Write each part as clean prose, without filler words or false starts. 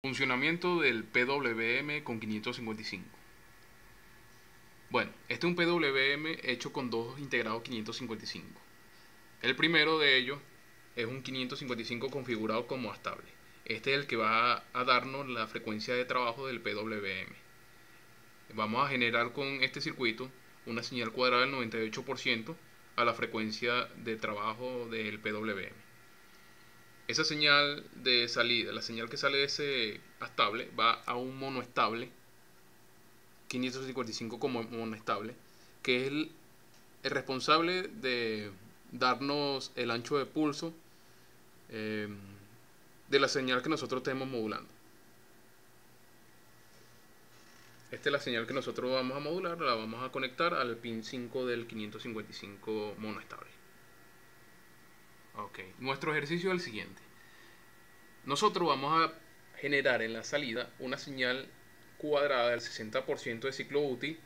Funcionamiento del PWM con 555. Bueno, este es un PWM hecho con dos integrados 555. El primero de ellos es un 555 configurado como estable. Este es el que va a darnos la frecuencia de trabajo del PWM. Vamos a generar con este circuito una señal cuadrada del 98% a la frecuencia de trabajo del PWM. Esa señal de salida, la señal que sale de ese estable, va a un monoestable 555 como monoestable, que es el responsable de darnos el ancho de pulso de la señal que nosotros estemos modulando. Esta es la señal que nosotros vamos a modular, la vamos a conectar al pin 5 del 555 monoestable. Ok, nuestro ejercicio es el siguiente. Nosotros vamos a generar en la salida una señal cuadrada del 60% de ciclo útil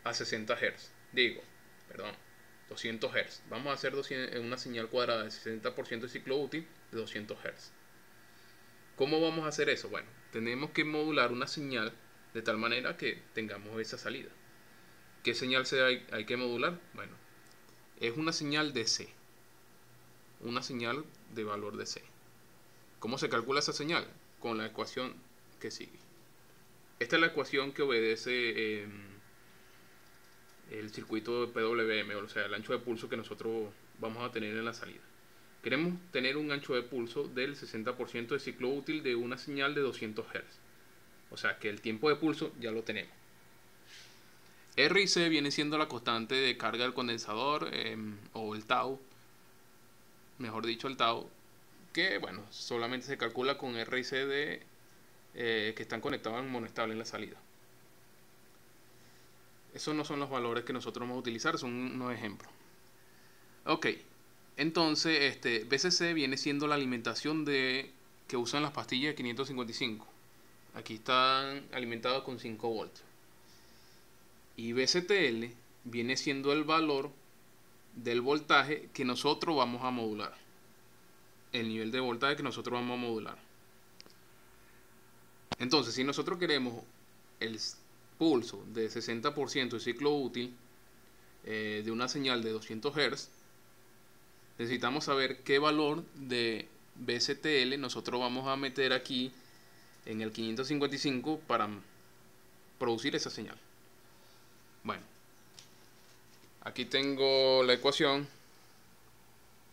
a 60 Hz. Perdón, 200 Hz. Vamos a hacer una señal cuadrada del 60% de ciclo útil de 200 Hz. ¿Cómo vamos a hacer eso? Bueno, tenemos que modular una señal de tal manera que tengamos esa salida. ¿Qué señal hay que modular? Bueno, es una señal DC. Una señal de valor DC. ¿Cómo se calcula esa señal? Con la ecuación que sigue. Esta es la ecuación que obedece el circuito de PWM, o sea, el ancho de pulso que nosotros vamos a tener en la salida. Queremos tener un ancho de pulso del 60% de ciclo útil de una señal de 200 Hz. O sea, que el tiempo de pulso ya lo tenemos. R y C viene siendo la constante de carga del condensador, o el tau, mejor dicho el tau, que bueno, solamente se calcula con R y C que están conectados en monoestable en la salida. Esos no son los valores que nosotros vamos a utilizar, son unos ejemplos. Ok, entonces BCC viene siendo la alimentación que usan las pastillas de 555. Aquí están alimentados con 5 voltios. Y BCTL viene siendo el valor del voltaje que nosotros vamos a modular. El nivel de voltaje que nosotros vamos a modular. Entonces, si nosotros queremos el pulso de 60% de ciclo útil de una señal de 200 Hz, necesitamos saber qué valor de BCTL nosotros vamos a meter aquí en el 555 para producir esa señal. Bueno, aquí tengo la ecuación.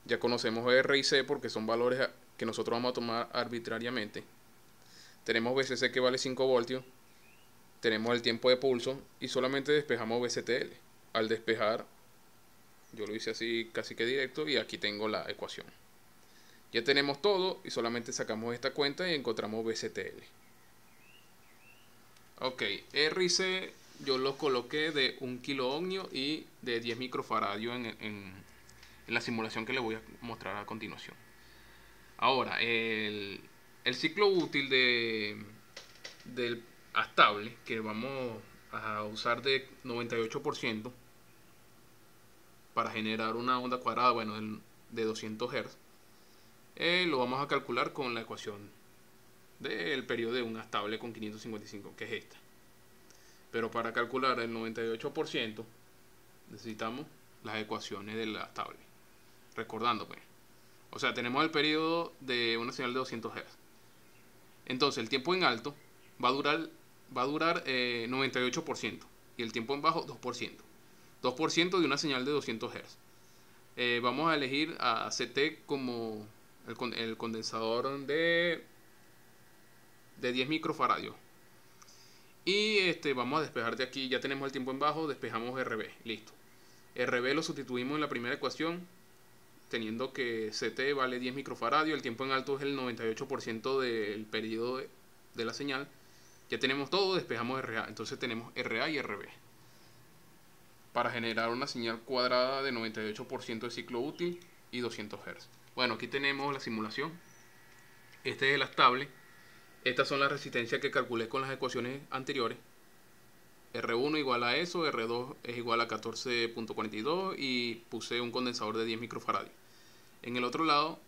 Ya conocemos R y C porque son valores que nosotros vamos a tomar arbitrariamente. Tenemos BCC que vale 5 voltios. Tenemos el tiempo de pulso y solamente despejamos BCTL. Al despejar, yo lo hice así casi que directo y aquí tengo la ecuación. Ya tenemos todo y solamente sacamos esta cuenta y encontramos BCTL. Ok, R y C yo los coloqué de 1 kilo ohmio y de 10 microfaradios en la simulación que les voy a mostrar a continuación. Ahora, el ciclo útil del estable que vamos a usar de 98% para generar una onda cuadrada, bueno, de 200 Hz, lo vamos a calcular con la ecuación del periodo de un estable con 555, que es esta. Pero para calcular el 98% necesitamos las ecuaciones del estable. Recordando, pues. O sea, tenemos el periodo de una señal de 200 Hz. Entonces, el tiempo en alto va a durar 98% y el tiempo en bajo 2%. 2% de una señal de 200 Hz. Vamos a elegir a CT como el condensador de 10 microfaradios. Y vamos a despejar de aquí. Ya tenemos el tiempo en bajo, despejamos RB. Listo. RB lo sustituimos en la primera ecuación, teniendo que CT vale 10 microfaradios, el tiempo en alto es el 98% del periodo de la señal. Ya tenemos todo, despejamos RA. Entonces tenemos RA y RB para generar una señal cuadrada de 98% de ciclo útil y 200 Hz. Bueno, aquí tenemos la simulación. Este es el estable. Estas son las resistencias que calculé con las ecuaciones anteriores. R1 igual a eso, R2 es igual a 14.42 y puse un condensador de 10 microfaradios. En el otro lado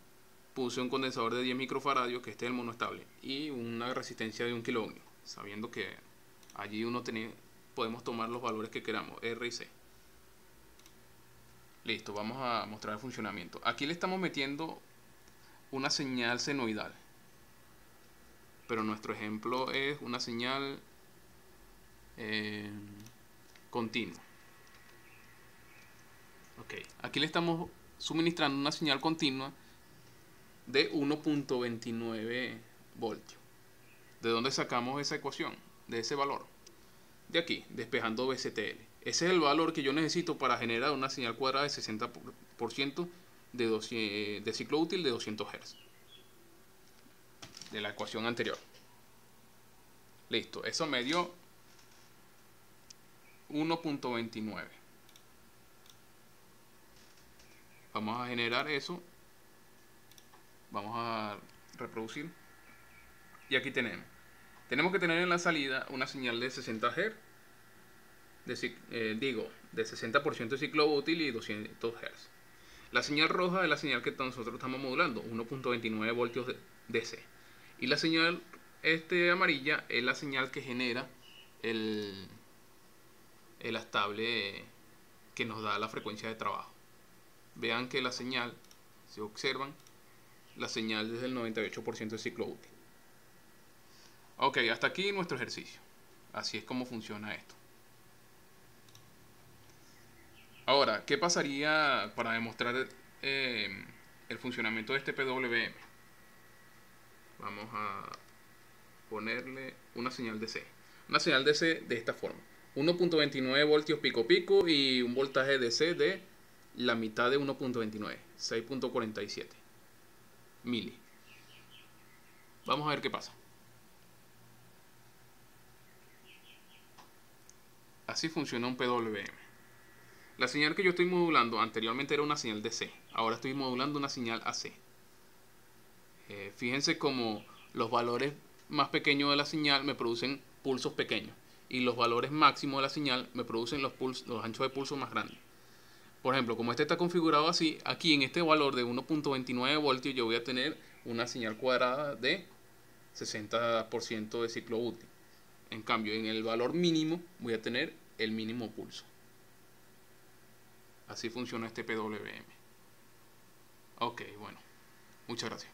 puse un condensador de 10 microfaradios, que este es el monoestable, y una resistencia de 1 kilo ohmio, sabiendo que allí podemos tomar los valores que queramos, R y C. Listo, vamos a mostrar el funcionamiento. Aquí le estamos metiendo una señal senoidal, pero nuestro ejemplo es una señal continua. Ok, aquí le estamos suministrando una señal continua de 1.29 voltios. ¿De dónde sacamos esa ecuación? De ese valor. De aquí, despejando VCTL. Ese es el valor que yo necesito para generar una señal cuadrada de 60% de ciclo útil de 200 Hz. De la ecuación anterior. Listo, eso me dio 1.29. Vamos a generar eso. Vamos a reproducir. Y aquí tenemos que tener en la salida una señal de 60 Hz, de 60% de ciclo útil y 200 Hz. La señal roja es la señal que nosotros estamos modulando, 1.29 voltios DC. Y la señal amarilla es la señal que genera el estable que nos da la frecuencia de trabajo. Vean que la señal, si observan, la señal es del 98% de ciclo útil. Ok, hasta aquí nuestro ejercicio. Así es como funciona esto. Ahora, ¿qué pasaría para demostrar el funcionamiento de este PWM? Vamos a ponerle una señal DC. Una señal DC de esta forma. 1.29 voltios pico pico y un voltaje DC de la mitad de 1.29, 6.47 mili. Vamos a ver qué pasa. Así funciona un PWM. La señal que yo estoy modulando anteriormente era una señal DC. Ahora estoy modulando una señal AC. Fíjense como los valores más pequeños de la señal me producen pulsos pequeños. Y los valores máximos de la señal me producen los anchos de pulso más grandes. Por ejemplo, como este está configurado así, aquí en este valor de 1.29 voltios yo voy a tener una señal cuadrada de 60% de ciclo útil. En cambio, en el valor mínimo voy a tener el mínimo pulso. Así funciona este PWM. Ok, bueno. Muchas gracias.